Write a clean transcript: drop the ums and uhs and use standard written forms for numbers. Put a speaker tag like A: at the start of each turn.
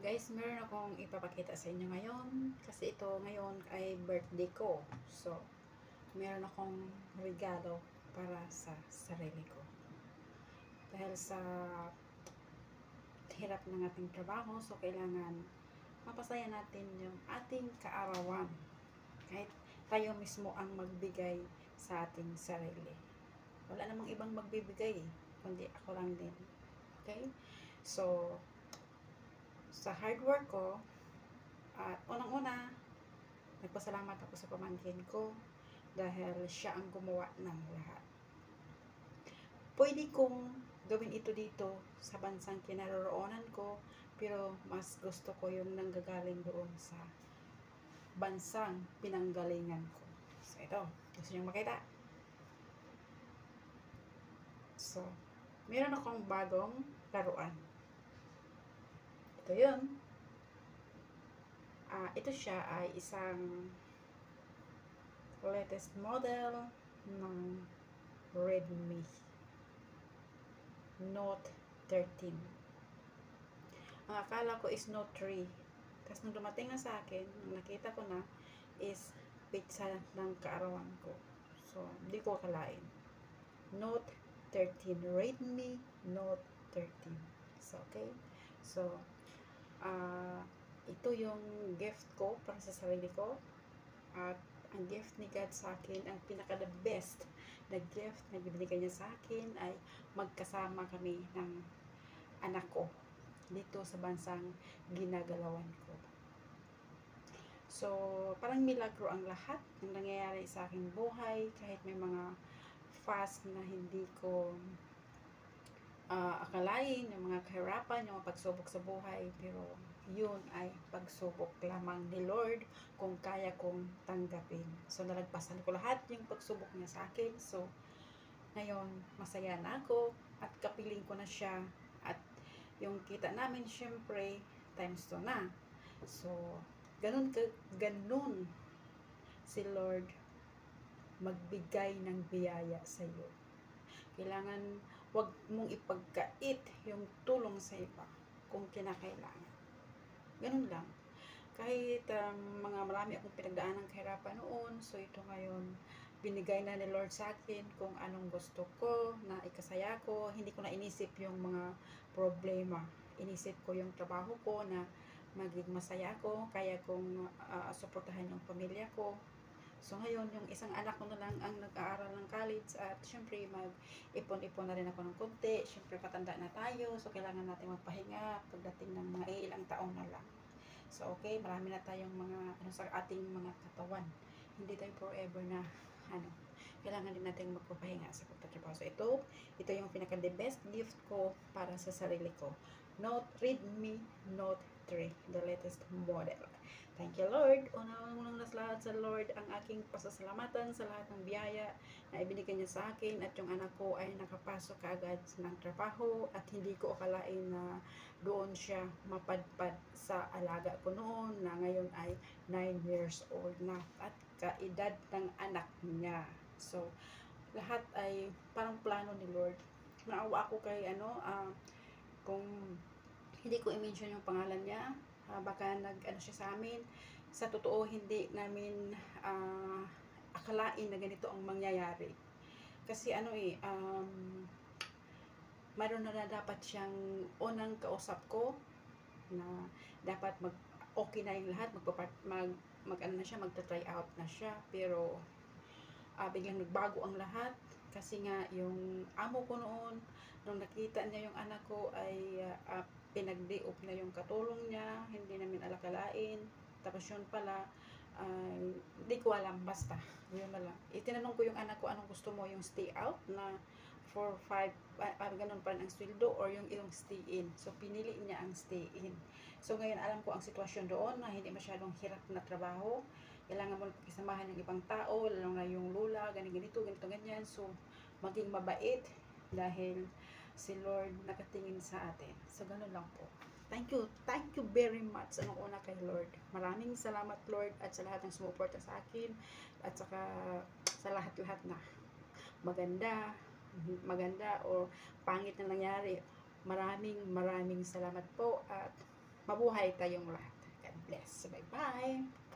A: Guys, meron akong ipapakita sa inyo ngayon kasi ito ngayon ay birthday ko. So, meron akong regalo para sa sarili ko. Dahil sa hirap ng ating trabaho, so kailangan mapasaya natin yung ating kaarawan. Kahit tayo mismo ang magbigay sa ating sarili. Wala namang ibang magbibigay, kundi ako lang din. Okay? So, sa hard work ko, at unang-una, nagpasalamat ako sa pamangkin ko dahil siya ang gumawa ng lahat. Pwede kong gawin ito dito sa bansang kinaroroonan ko, pero mas gusto ko yung nanggagaling doon sa bansang pinanggalingan ko. So, ito. Gusto nyo makita? So, meron akong bagong laruan. Ito yun. Ito siya ay isang latest model ng Redmi Note 13. Ang akala ko is Note 3. Tapos nung dumating na sa akin, nung nakita ko na, is pizza ng kaarawan ko. So, hindi ko akalain. Note 13. Redmi Note 13. So, okay. So, ito yung gift ko para sa sarili ko. At ang gift ni God sa akin, ang pinaka the best na gift na binigay niya sa akin ay magkasama kami ng anak ko dito sa bansang ginagalawan ko. So, parang milagro ang lahat ng nangyayari sa aking buhay, kahit may mga fast na hindi ko akalain, yung mga kahirapan, yung mga pagsubok sa buhay, pero yun ay pagsubok lamang ni Lord kung kaya kong tanggapin. So, nalagpasan ko lahat yung pagsubok niya sa akin. So, ngayon, masaya na ako at kapiling ko na siya at yung kita namin, syempre, times 2 na. So, ganun si Lord magbigay ng biyaya sa iyo. Kailangan wag mong ipagkait yung tulong sa iba kung kinakailangan. Ganun lang. Kahit marami akong pinagdaan ng kahirapan noon, so ito ngayon, binigay na ni Lord sa akin kung anong gusto ko, na ikasaya ko. Hindi ko na inisip yung mga problema. Inisip ko yung trabaho ko na maging masaya ko, kaya kong suportahan yung pamilya ko. So ngayon, yung isang anak ko na lang ang nag-aaral ng college at syempre mag-ipon-ipon na rin ako ng konti. Syempre patanda na tayo, so kailangan natin magpahinga pagdating ng mga ilang taon na lang. So okay, marami na tayong mga sa ating mga katawan. Hindi tayo forever na kailangan din natin magpapahinga sa pagtatrabaho. So ito yung pinaka the best gift ko para sa sarili ko. Redmi Note 3, the latest model. Thank you, Lord. Unang lahat sa Lord ang aking pasasalamatan sa lahat ng biyaya na ibinigay niya sa akin, at yung anak ko ay nakapasok kaagad ng trabaho at hindi ko akalain na doon siya mapadpad sa alaga ko noon na ngayon ay 9 years old na at kaedad ng anak niya. So, lahat ay parang plano ni Lord. Naawa ako kay kung hindi ko i-mention yung pangalan niya, baka nag-ano siya sa amin. Sa totoo, hindi namin akalain na ganito ang mangyayari. Kasi mayroon na dapat siyang unang kausap ko na dapat okay na yung lahat, magta-try out na siya, pero biglang nagbago ang lahat kasi nga yung amo ko noon, nung nakita niya yung anak ko ay pinag-day-off na yung katulong niya, hindi namin alakalain. Tapos yun pala, hindi ko alam, basta yun na lang. Itinanong ko yung anak ko, anong gusto mo, yung stay out na 4-5, ganun pa rin ang sweldo, or yung stay in. So pinili niya ang stay in. So ngayon alam ko ang sitwasyon doon na hindi masyadong hirap na trabaho. Kailangan mo pakisamahan ng ibang tao, lalo na yung lula, ganito, ganyan. So maging mabait dahil si Lord nakatingin sa atin. So, ganun lang po. Thank you very much. Una kay Lord. Maraming salamat, Lord, at sa lahat ng sumuporta sa akin, at saka sa lahat-lahat na maganda o pangit na nangyari. Maraming salamat po, at Mabuhay tayong lahat. God bless. Bye-bye.